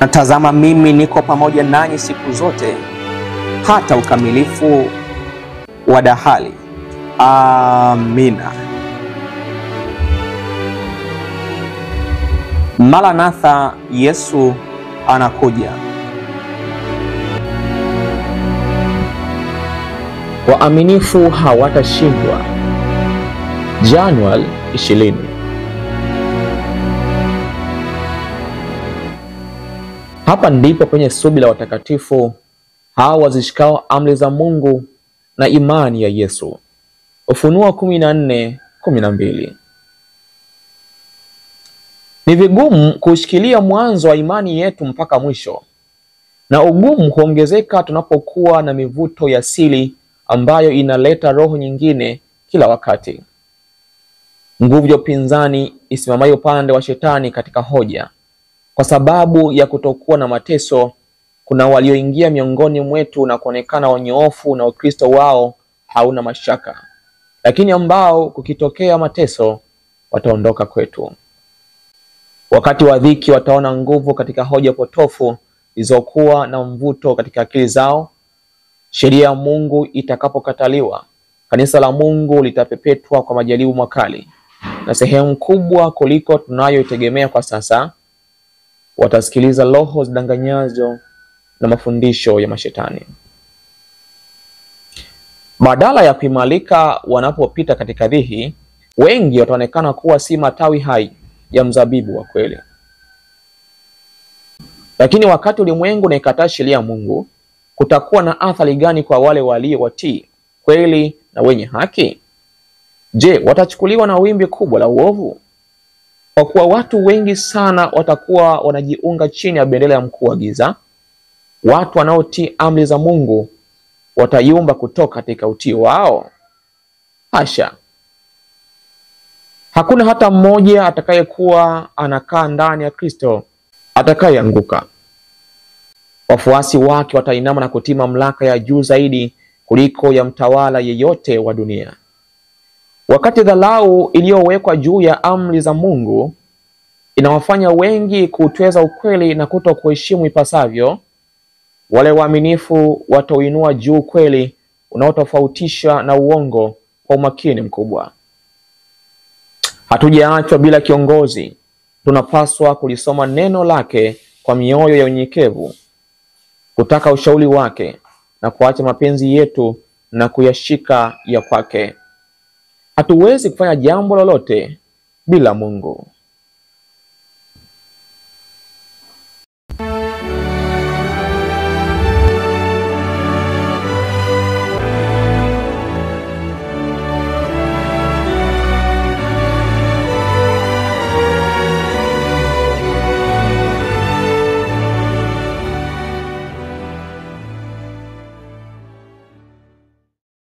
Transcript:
Na tazama, mimi niko pamoja nanyi siku zote hata ukamilifu wa dahali. Amina. Maranatha, Yesu anakuja. Waaminifu hawatashindwa. Januari 20. Hapa ndipo penye subira watakatifu hao wazishikao amri za Mungu na imani ya Yesu. Ufunuo 14:12. Ni vigumu kushikilia mwanzo wa imani yetu mpaka mwisho, na ugumu huongezeka tunapokuwa na mivuto ya siri ambayo inaleta roho nyingine kila wakati. Nguvu ya upinzani isimamayo upande wa shetani katika hoja. Kwa sababu ya kutokuwa na mateso, kuna walioingia miongoni mwetu na kuonekana wanyoofu na Ukristo wao hauna mashaka, lakini ambao kukitokea mateso wataondoka kwetu. Wakati wa dhiki wataona nguvu katika hoja potofu zilizokuwa na mvuto katika akili zao. Sheria ya Mungu itakapokataliwa, kanisa la Mungu litapepetwa kwa majaribu makali, na sehemu kubwa kuliko tunayoitegemea kwa sasa watasikiliza roho zidanganyazo na mafundisho ya mashetani. Badala ya kuimarika wanapopita katika dhihi, wengi wataonekana kuwa si matawi hai ya mzabibu wa kweli. Lakini wakati ulimwengu unaikataa sheria ya Mungu, kutakuwa na athari gani kwa wale walio watii, kweli na wenye haki? Je, watachukuliwa na wimbi kubwa la uovu? Kwa kuwa watu wengi sana watakuwa wanajiunga chini ya bendera ya mkuu wa giza, watu wanaotii amri za Mungu watayumba kutoka katika utii wao? Hasha! Hakuna hata mmoja atakayekuwa anakaa ndani ya Kristo atakayeanguka. Wafuasi wake watainama na kutii mamlaka ya juu zaidi kuliko ya mtawala yeyote wa dunia. Wakati dharau iliyowekwa juu ya amri za Mungu inawafanya wengi kutweza ukweli na kutokuheshimu ipasavyo, wale waaminifu watauinua juu kweli unaotofautisha na uongo kwa umakini mkubwa. Hatujaachwa bila kiongozi. Tunapaswa kulisoma neno lake kwa mioyo ya unyenyekevu, kutaka ushauri wake na kuacha mapenzi yetu na kuyashika ya kwake. Hatuwezi kufanya jambo lolote bila Mungu.